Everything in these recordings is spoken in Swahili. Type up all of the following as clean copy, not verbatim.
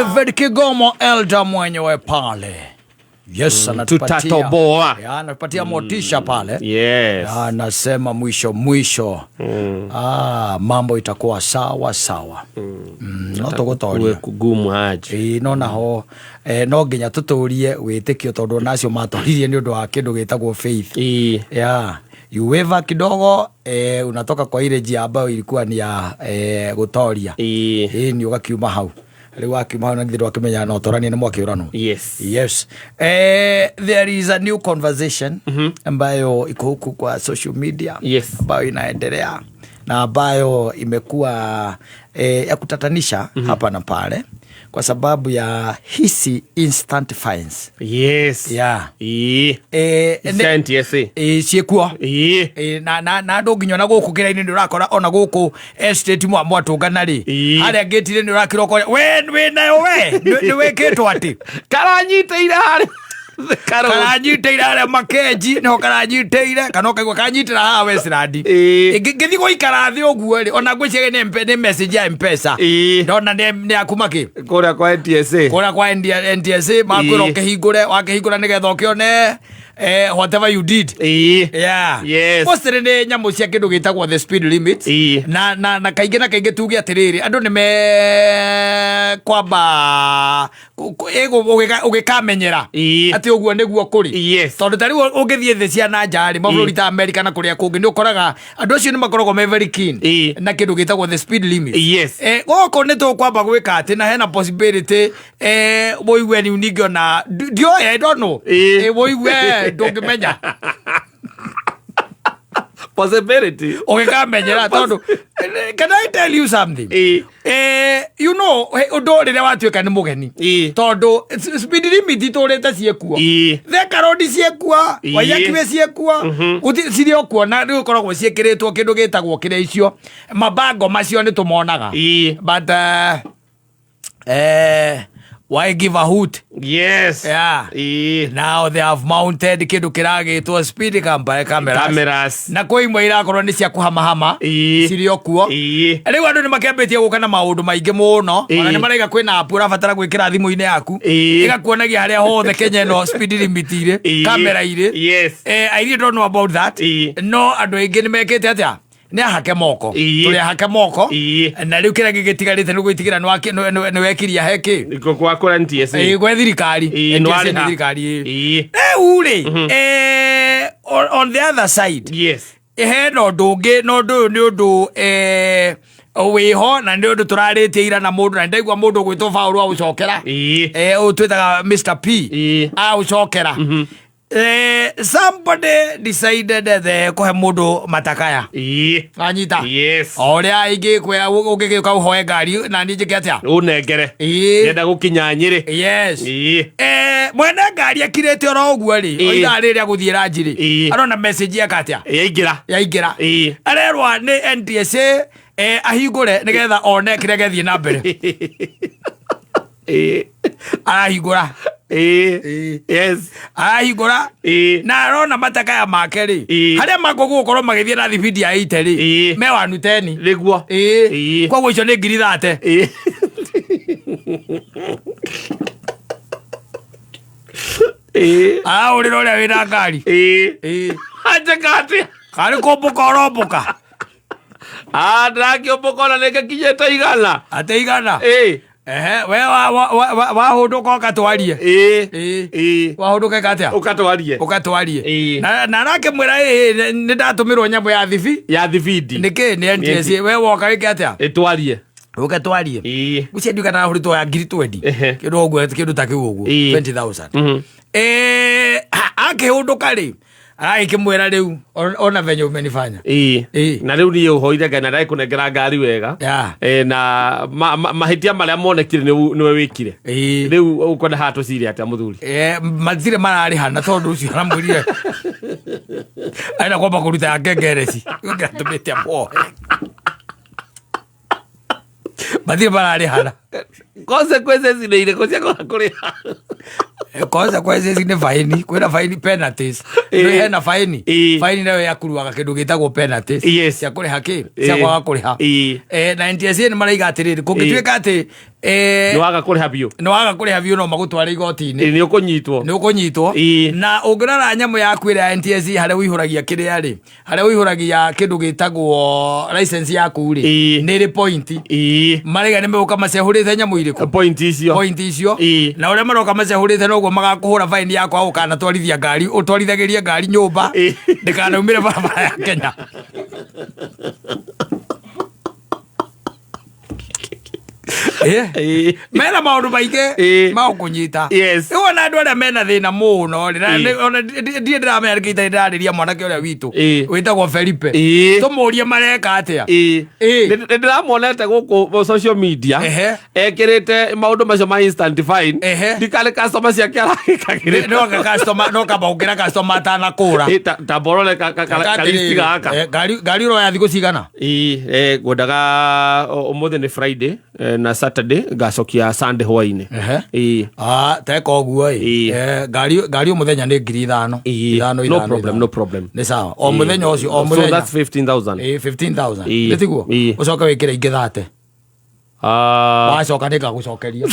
David Kigomo Elder mwenyewe pale. Yes, tutatoboa. Anatupatia motisha pale. Yes. Anasema mwisho. Mambo itakuwa sawa. Uwe kugumu aje. Nona ho no nginya tuturie witikio tondu nacio matoririe ni undu wa kindu gitagwo faith. Uweva kidogo unatoka kwa ile njia ambayo ilikuwa ni ya gutoria. Ni ugakiuma hau. Leo akiuma na ngithiro akimenya no torani ni mwakiurano. Yes. There is a new conversation ambayo iko huku kwa social media ambayo inaendelea na ambayo imekuwa ya kutatanisha hapa na pale kwa sababu ya hisi instant fines. Siekua na ndo nginya na guku kira-ini ndi urakora ona guku estate mwatungana ri haria gate-ine ndi urakiroko we nayo we ni weketwo ati karanyiteire hari karanyiteire haria makenji no karanyiteire kana kaigwa karanyitira haha Westland ngithi guikara thi uguo ri ona ngwiciage ni message ya M-Pesa ndona ni akumaki kuria kwa NTSA makwira wakihingura nigetha ukione whatever you did. Postere ni nyamu cia kindu gitagwo the speed limit na kaingi tuge atiriri andu ni me kwamba ugikamenyera ati uguo niguo kuri tondu tari ugithie thi cia na njari maburi ta America na kuria kungi ni ukoraga andu acio ni makoragwo me very keen na kindu gitagwo the speed limit. Goko ni tu kwamba gwika ati na hena possibility boiwe ni unigio na I don't know boiwe don't menya possibility ukikamenyera tondu can I tell you something you know undo rire watuika ni mugeni tondu speed limit turite ciekua theka road ciekua wayakiwe ciekua uthisirio kuona ri ukoragwo ciekiritwo kindu gitagwo kire icio mabango macio ni tumonaga but why give a hoot? Now they have mounted kindu kiragitwo speed cameras na kwa imwe irakorwo ni cia kuhamahama cirio kuo riu andu ni makembetie guka na maundu maingi muno ona ni maraiga kwina app urabatara gwikira thimu-ini yaku igakuonagia haria hothe Kenya no speed limit ire camera ire I really don't know about that no andu aingi ni mekete atia ni hake moko tuli hake moko na riu kira gigitigarite ni gwitigira ni wekiria heki iko kwa kora NTSA gwe thirikari NTSA thirikari uri on the other side he no ndungi no ndu ni undu wiho na ndu turaritie ira na mundu na ndaigwa mundu gwitwo Paul wa ucokera utwitaga Mr P ucokera somebody decided that kuhe mundu matakaya anyita oria ingi kwera ugigika uhoe ngari na ni njike atia unengere yenda gukinya Nyeri mwene ngari akirete oro uguo ri oira riria guthiira njiri arona message ya katia yaingira arerwa ni NTSA ahingure nigetha one kire gethie na mbere ahingura ahingura na arona matakaya make ri haria magukorwo magithie na thibidi ya 80 ri me 110 riguo kwa icio ni 30 uri roria wina ngari aje kati kari komboka ndakio mbokona neke kinyeta igana ate igana we wa hunduka ukatwarie wa hunduka katia ukatwarie na nake mwira ni ndatumirwo nyamu ya thibidi niki ni NTSA we woka wiki atia itwarie ukatwarie gucia nduka na hurito ya ngiri 20 kindu ogwo kindu takiu ogwo 20,000 akihunduka ri ikimwira riu ona venye umenifanya na riu ni uhoire ngana dai kunengera ngari wega na mahitia maria monekire niwe wikire riu ukona hatu ciri atia muthuri mathire marari hana tondu ucio aramwirire aina kwamba kuruta ya ngengereci ngiatumite mbohe mathire marari hana consequences ni ile kosia kwa kuria consequences ni faini kwina faini penalties no hena faini nayo yakuruaga kindu gitagwo penalties cia kuriha cia kwaga kuriha na NTSA ni maraiga atiriri kungituika ati nĩ waga kũrĩha biũ no magũtware igoti-inĩ nĩ ũkũnyitwo na ũngĩrora nyamũ yaku ĩrĩa ya NTSA harĩa ũihũragia kĩrĩa rĩ harĩa ũihũragia kĩndũ gĩtagwo license yaku rĩ nĩ ĩrĩ point marega nĩ megũka macehũrĩte nyamũ irĩkũ point icio na ũrĩa maroka macehũrĩte noguo magakũhũra fine yako ũkanatwarithia ngari ũtwarithagĩrie ngari nyũmba ndĩkanaumĩre barabara ya Kenya. Mena maũndũ maingĩ magũkũnyita rĩu ona andũ arĩa mena thĩna mũno ndirĩ ndĩramenya nĩkĩ itarĩ ndĩrarĩria mwanake ũrĩa witũ wĩtagwo Felipe tũmũrie mareka atĩa. Nĩndĩramuonete gũkũ social media ekĩrĩte maũndũ macio ma instant fine ndikarĩ customer ciake aragĩkagĩrĩra no kamba gũkĩra customer atanakũra ta mborore kalisti gaka ngari ũroya thikũ cigana ngwendaga ũmũthĩ nĩ Friday na Saturday ngacokia Sunday hwainĩ teka ũguo ngari mũthenya nĩ 5,000 no problem nĩ sawa o mũthenya ũcio o mũthenya so that's 15,000 15,000 nĩ tiguo ũcoka wĩkĩre ingĩ 30 wacoka nĩ ngagũcokeria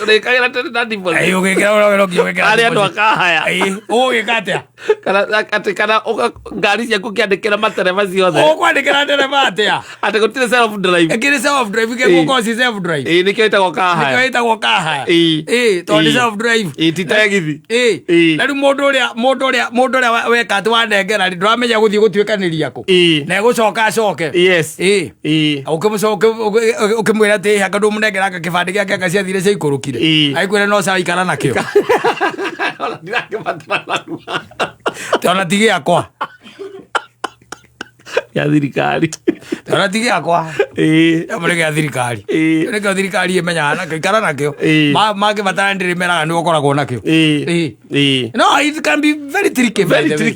rĩkagĩra tene na deposit arĩa andũ akahaya ũgĩka atĩa kana ngari ciaku kĩandĩkĩra matereba ciothe ũkwandĩkĩra ndereba atĩa atĩ gũtirĩ self drive ĩkĩrĩ self drive gũkoci self drive nĩkĩo ĩtagwo kahaya tondũ self drive ti tegithi na rĩu mũndũ ũrĩa weka atĩ wanengera ndũramenya gũthiĩ gũtuĩkanĩria kũ na egũcoka acoke ũkĩmwĩra atĩ haka ndũmũnengeranga kĩbandĩ gĩake agaciathire cia ikũrũkire aikwĩre no caikara nakĩo ona ti gĩakwa ya thirikari ona ti gĩakwa mũrĩ gĩa thirikari nĩkĩo thirikari ĩmenyaga nakĩo ikara nakĩo mangĩbatara ndĩrĩmeraga nĩ ũkoragwo nakĩo. No, it can be very tricky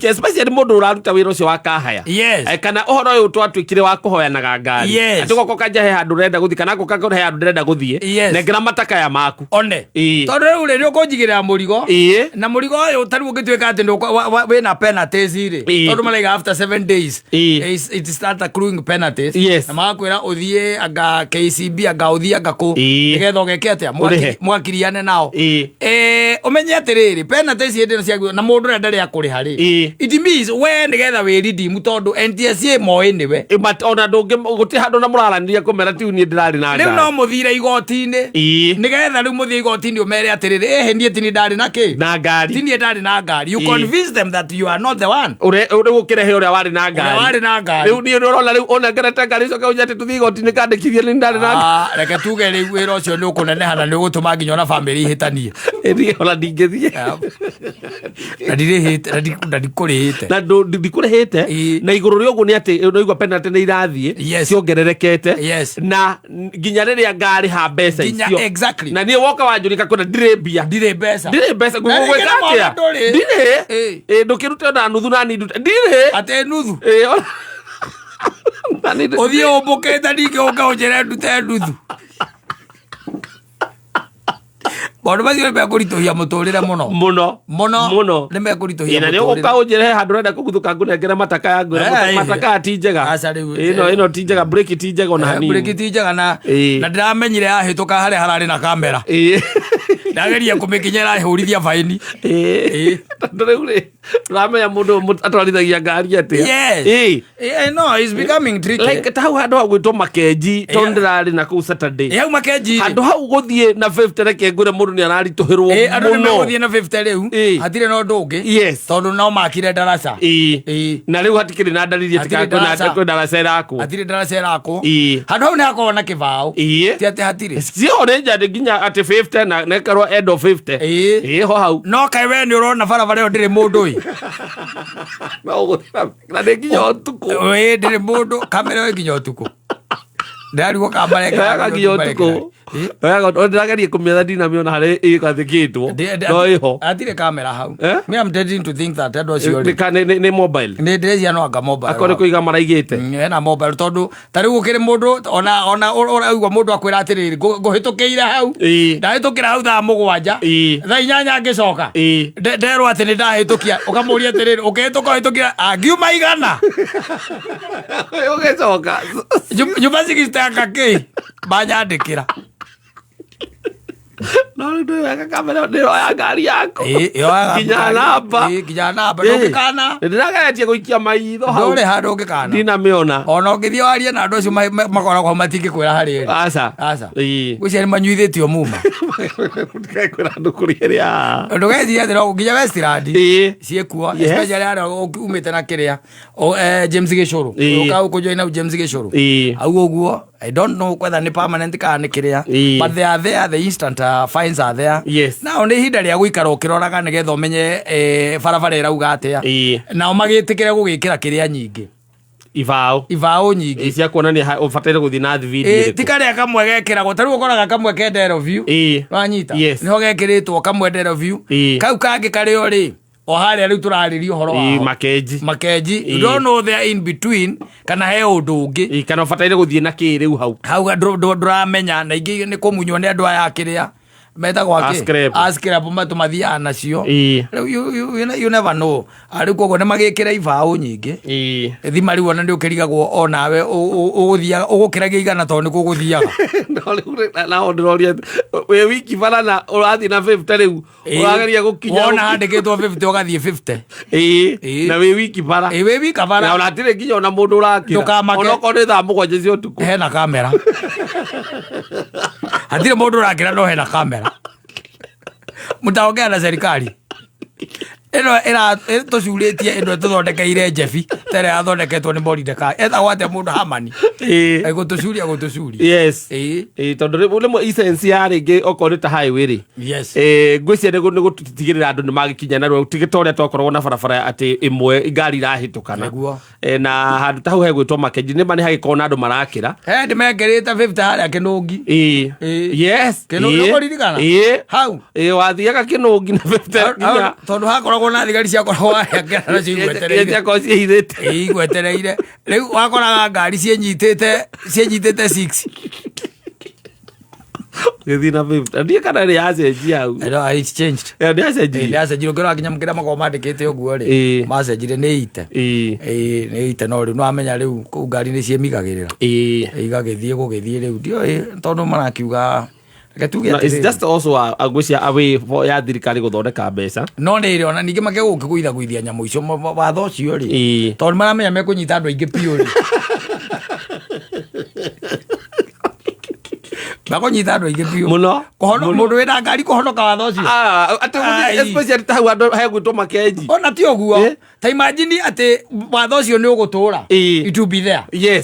especially mũndũ ũraruta wĩra ũcio wa kahaya kana ũhoro ũyũ twatuĩkire wa kũhoyanaga ngari atĩ goko kanja he handũ ũrenda gũthiĩ kana goko he handũ ndĩrenda gũthiĩ nengera matakaya maku one tondũ rĩu rĩ nĩũkũnjigĩrĩra mũrigo na mũrigo ũyũ tarĩu ũngĩtuĩka atĩ wĩna penalties rĩ tondũ maraiga after 7 days it start accruing penalties na magakwĩra ũthiĩ anga KCB anga ũthiĩ anga kũ nĩgetha ũgeke atĩa mwakiriane nao ũmenye atĩrĩrĩ penalties hĩndĩ ĩno ciaguo na mũndũ ũrĩa ndarĩ akũrĩha rĩ it means we nĩgetha wĩridimu tondũ NTSA moĩ nĩwe ona ndũngĩ gũtirĩ handũ na mũraranĩria kũmera tiũ niĩ ndĩrarĩ na ngari rĩu no mũthire igoti-inĩ nĩgetha rĩu mũthie igoti-inĩ ũmere atĩrĩrĩ niĩ ti nĩ ndarĩ na kĩ na ngari ti niĩ ndarĩ na ngari you convince them that you are not the one ũrĩgũkĩrehe ũrĩa warĩ na ngari rĩu niĩ ũrona rĩu ũnengerete ngari coke ũnjate tũthiĩ igoti-inĩ kandĩkithie nĩ ndarĩ na ngari reke tuge rĩu wĩra ũcio nĩ ũkũneneha na nĩ ũgũtũma nginya ona bamĩrĩ ihĩtanie ona ndingĩthiĩ na ndikũrĩhĩte na ndikũrĩhĩte na igũrũ rĩa ũguo nĩ atĩ ũnaigua penalty nĩ irathiĩ ciongererekete na nginya rĩrĩa ngarĩha mbeca icio na niĩ woka wanjũrĩka kwĩna ndirĩ mbeca gwĩka atĩa ndirĩ ndũkĩrute ona nuthu na nindute ndirĩ atĩ nuthu ũthiĩ ũmbũkĩte ningĩ ũka ũnjĩre ndute nuthu maũndũ macio nĩ mekũritũhia mũtũrĩre mũno nĩ mekũritũhia na nĩ ũka ũnjĩre handũ ũrenda kũguthũka ngũnengere mataka ya ngwĩra mataka ti njega ĩno ti njega breki ti njega ona hanini breki ti njega na ndĩramenyire yahĩtũka harĩa hararĩ na kamera ndageria kũmĩkinya ĩrahũrithia faini tondũ rĩu rĩ tũramenya mũndũ atwarithagia ngari atĩa no it's becoming tricky like ta hau handũ hau gwĩtwo Makenji tondũ ndĩrarĩ na kũu Saturday hau Makenji handũ hau gũthiĩ na 50 reke ngũre mũndũ nĩ araritũhĩrwo mũno andũ nĩ megũthiĩ na 50 rĩu hatirĩ na ũndũ ũngĩ tondũ no makire ndaraca na rĩu hatikĩrĩ na ndariri atĩ kwĩ ndaraca ĩrakwo hatirĩ ndaraca ĩrakwo handũ hau nĩ hakorwo na kĩbaũ ti atĩ hatirĩ cio nĩ njandĩ nginya atĩ 50 na nekarwo end of 50 ho hau no kaĩ we nĩ ũrona barabara ĩyo ndĩrĩ mũndũ na nĩ nginya ũtukũ ndĩrĩ mũndũ kamera ĩyo nginya ũtukũ ndarigwo kamera nginya ũtukũ ndirageria kumĩetha ndinamĩona harĩa ĩgathĩkĩtwo no ĩho atirĩ kamera hau. Me I'm tending to think that andũ acio nĩ mobile nĩ ndĩreciria no anga mobile akorwo nĩ kũiga maraigĩte ena mobile tondũ ta rĩu gũkĩrĩ mũndũ ona ũraigua mũndũ akwĩra atĩrĩrĩ ngũhĩtũkĩire hau ndahĩtũkĩra hau thaa 7 thaa 8 ngĩcoka nderwo atĩ nĩ ndahĩtũkia ũkamũria atĩrĩrĩ ũkĩhĩtũka ũhĩtũkĩra ngiuma 100 ũgĩcoka nyumba cigĩcitanga kĩ manyandĩkĩra no nĩ wega kamera ndĩroya ngari yaku nginya namba ndũngĩkana ndĩrageretie gũikia maitho hau ndũrĩ handũ ũngĩkana ndinamĩona ona ũngĩthiĩ warie na andũ acio makoragwo matingĩkwĩra harĩa aca gwĩcia nĩ manyuithĩtio muma ndĩrekwĩra andũ kũrĩa rĩa ndũgeciria atĩ no nginya Westland ciĩkuo especially arĩa umĩte na kĩrĩa James Gĩcũrũ ũka ũkũjoina James Gĩcũrũ au ũguo I don't know whether nĩ permanent kana nĩ kĩrĩa but they are there, the instant fines are there. Nao nĩ ihinda rĩa gũikara ũkĩroraga nĩgetha ũmenye barabara ĩrauga atĩa nao magĩtĩkĩre gũgĩkĩra kĩrĩa nyingĩ ivao nyingĩ cia kuonania ũbataire gũthiĩ na video ti karĩa kamwe gekĩragwo ta rĩu ũkoraga kamwe ke Deroview wanyita nĩho gekĩrĩtwo kamwe Deroview kau kangĩ karĩ rĩ o harĩa rĩu tũrarĩria ũhoro wao makenji you don't know they in between kana he ũndũ ũngĩ kana ũbataire gũthiĩ na kĩ rĩu hau ndũramenya na ingĩ nĩ kũmunywo nĩ andũ aya kĩrĩa metagwo ascrap matũmathiaga nacio you never know rĩu koguo nĩ magĩkĩra ibaũ nyingĩ thima rĩu ona nĩ ũkĩrigagwo o nawe ũgũkĩragia igana tondũ nĩ kũgũthiaga nao ndĩroria wĩ wiki bara na ũrathiĩ na 50 rĩu ũrageria gũkinya wona handĩkĩtwo 50 ũgathiĩ 50 na wĩ wiki bara wĩ wika bara na ona hatirĩ nginya ona mũndũ ũrakĩra onokorwo nĩ thaa 7 cia ũtukũ hena kamera hatirĩ mũndũ ũrakĩra no hena kamera mũtaongea na serikali ĩno tũcurĩtie ĩno tũthondekeire Jebi tere athondeketwo nĩ Mordecai etagwo atĩa mũndũ Hamani gũtũcuria tondũ rĩmwe essence ya rĩngĩ okorwo nĩ ta highway rĩ ngwĩcia nĩ gũtigĩrĩra andũ nĩ magĩkinya na rĩu tigĩta ũrĩa twakoragwo na barabara atĩ ĩmwe ngari irahĩtũkana na handũ ta hau hegwĩtwo Makenji nĩ hagĩkorwo na andũ marakĩra ndĩmengerĩte 50 harĩa Kĩnũngi Kĩnũngi hau wathiaga Kĩnũngi na 50 tondũ hakoragwo na thigari ciakoragwo harĩa nacio igwetereire rĩu wakoraga ngari ciĩnyitĩte 6 gĩthiĩ na 50 ndiĩ kana nĩ yacenjia hau nĩyacenjire ũkĩrora nginya kĩrĩa makoragwo mandĩkĩte ũguo rĩ macenjire nĩ ite no rĩu nĩwamenya rĩu kũu ngari nĩ ciĩmigagĩrĩra igagĩthiĩ gũgĩthiĩ rĩu ndiũĩ tondũ marakiuga it's just also a way ya thirikari gũthondeka mbeca no nĩ rĩ ona ningĩ makĩgũkĩgũithagũithia nyamũ icio watho ũcio rĩ tondũ maramenya mekũnyita andũ aingĩ piũ rĩ makũnyita andũ aingĩ piũ mũno mũndũ wĩna ngari kũhonoka watho ũcio especially ta hau andũ hegwĩtwo Makenji ona ti ũguo ta imagine atĩ watho ũcio nĩ ũgũtũũra it will be there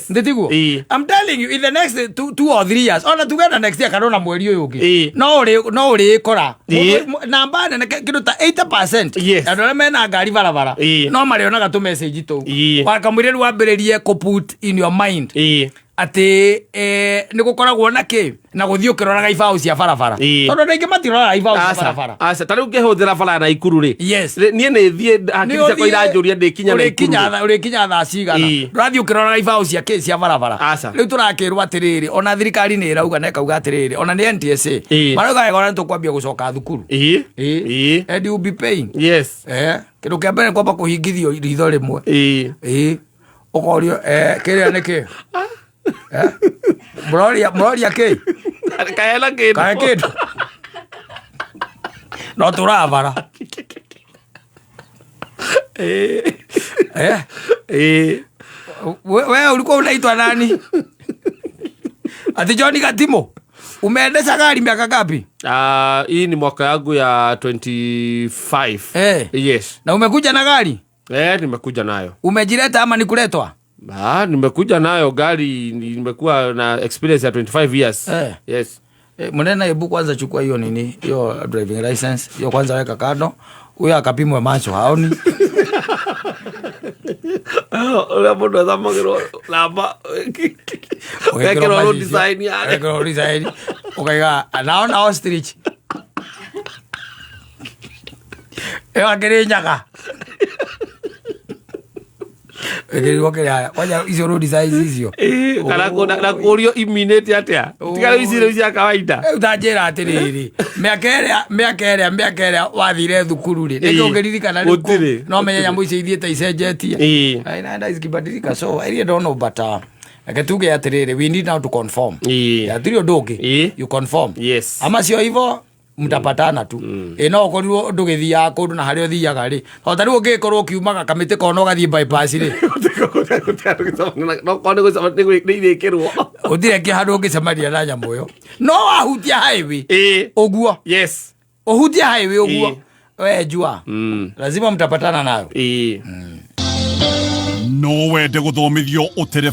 ndĩtiguo I'm telling you in the next 2 or 3 years ona tugenda next year kana ona mweri ũyũ ũngĩ no ũrĩkora namba nene kĩndũ ta 80% andũ arĩa mena ngari barabara no marĩonaga tũmessage tũu wakamwĩrĩru wambĩrĩrie kũput in your mind atĩ nĩ gũkoragwo na kĩ na gũthiĩ ũkĩroraga ibaũ cia barabara tondũ rĩngĩ matiroraga ibaũ cia barabara ta rĩu ngĩhũthĩra bara na Ikuru rĩ niĩ nĩ thiĩ hakiri ciakwa iranjũria ndĩkinya na Ikuru ũrĩkinya thaa cigana ũrathiĩ ũkĩroraga ibaũ cia kĩ cia barabara rĩu tũrakĩrwo atĩrĩrĩ ona thirikari nĩ ĩrauga na ĩkauga atĩrĩrĩ ona nĩ NTSA marauga wega ona nĩtũkwambia gũcoka thukuru and you be paying kĩndũ kĩa mbere kwamba kũhingithio ritho rĩmwe ũkorio kĩrĩa nĩ kĩ mũroria kĩ kahena kĩndũ no tũrabara we ulikuwa unaitwa nani ati John Gatimo umeendesha gari miaka ngapi? Hii ni mwaka yangu ya 25. Yes. Na umekuja na gari? Nimekuja nayo. Umejileta ama nikuletwa? Nimekuja nayo gari, nimekuwa na experience ya 25 years. Yes. Mnena hebu kwanza chukua hiyo nini, hiyo driving license, hiyo kwanza weka kando. Huyo akapimwe macho haoni. Ola bodo zamagero lamba. Wekero design ya. Wekero design. ukaiga naona ostrich akĩrĩ nyaga waja icio road size icio kana kũrio iminate atia tigara icio cia kawaida utanjĩra atĩrĩrĩ mĩaka ĩrĩa wathire thukuru rĩ nĩkĩo ũngĩririkana rĩu no menye nyamũ icio ithiĩte icenjetie naenda zikibadilika so iria ndona bata reke tuge atĩrĩrĩ we need now to conform yatirĩ ũndũ ũngĩ you conform ama cio hivyo mtapatana tu no ukorirwo undu githiaga kundu na haria uthiaga ri hota riu ungikorwo ukiumaga kamiti kono ugathie bypass ri no kono gwicirwo uthireke handu ungicemaria na nyamu yo no wahutia highway uguo uhutia highway uguo we jua lazima mtapatana nayo no wende guthomithio utere